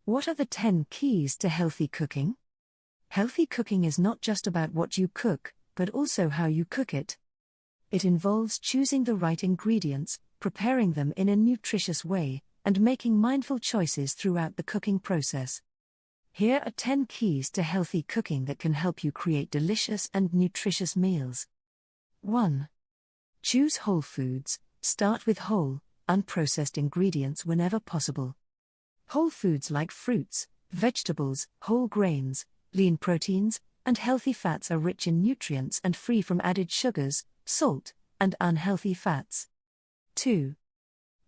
What are the 10 keys to healthy cooking? Healthy cooking is not just about what you cook, but also how you cook it. It involves choosing the right ingredients, preparing them in a nutritious way, and making mindful choices throughout the cooking process. Here are 10 keys to healthy cooking that can help you create delicious and nutritious meals. 1. Choose whole foods. Start with whole, unprocessed ingredients whenever possible. Whole foods like fruits, vegetables, whole grains, lean proteins, and healthy fats are rich in nutrients and free from added sugars, salt, and unhealthy fats. 2.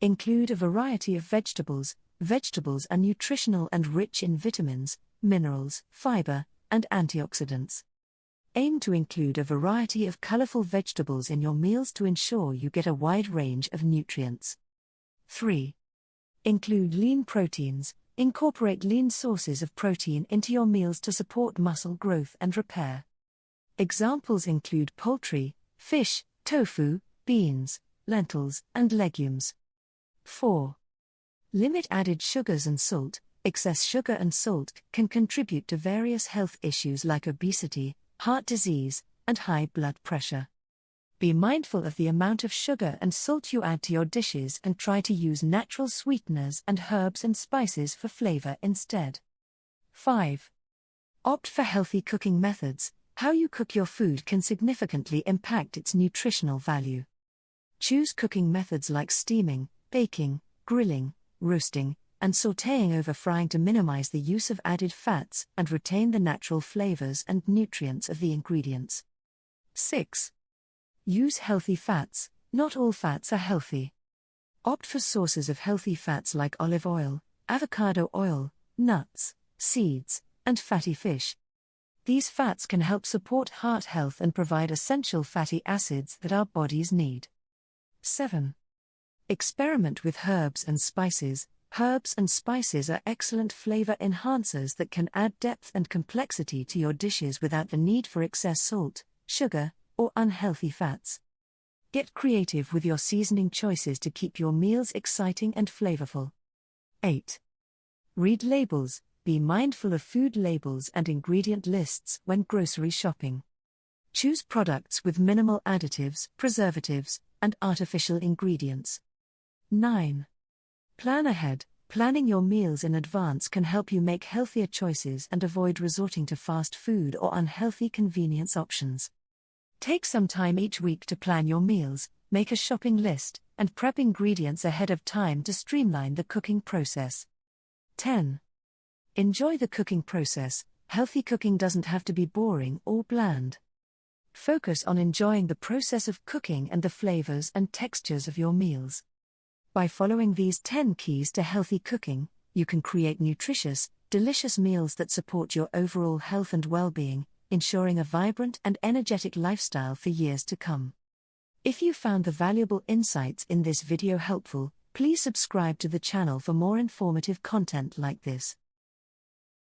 Include a variety of vegetables. Vegetables are nutritional and rich in vitamins, minerals, fiber, and antioxidants. Aim to include a variety of colorful vegetables in your meals to ensure you get a wide range of nutrients. 3. Include lean proteins. Incorporate lean sources of protein into your meals to support muscle growth and repair. Examples include poultry, fish, tofu, beans, lentils, and legumes. 4. Limit added sugars and salt. Excess sugar and salt can contribute to various health issues like obesity, heart disease, and high blood pressure. Be mindful of the amount of sugar and salt you add to your dishes and try to use natural sweeteners and herbs and spices for flavor instead. 5. Opt for healthy cooking methods. How you cook your food can significantly impact its nutritional value. Choose cooking methods like steaming, baking, grilling, roasting, and sautéing over frying to minimize the use of added fats and retain the natural flavors and nutrients of the ingredients. 6. Use healthy fats. Not all fats are healthy. Opt for sources of healthy fats like olive oil, avocado oil, nuts, seeds, and fatty fish. These fats can help support heart health and provide essential fatty acids that our bodies need. 7. Experiment with herbs and spices. Herbs and spices are excellent flavor enhancers that can add depth and complexity to your dishes without the need for excess salt, sugar, or unhealthy fats. Get creative with your seasoning choices to keep your meals exciting and flavorful. 8. Read labels. Be mindful of food labels and ingredient lists when grocery shopping. Choose products with minimal additives, preservatives, and artificial ingredients. 9. Plan ahead. Planning your meals in advance can help you make healthier choices and avoid resorting to fast food or unhealthy convenience options. Take some time each week to plan your meals, make a shopping list, and prep ingredients ahead of time to streamline the cooking process. 10. Enjoy the cooking process. Healthy cooking doesn't have to be boring or bland. Focus on enjoying the process of cooking and the flavors and textures of your meals. By following these 10 keys to healthy cooking, you can create nutritious, delicious meals that support your overall health and well-being, ensuring a vibrant and energetic lifestyle for years to come. If you found the valuable insights in this video helpful, please subscribe to the channel for more informative content like this.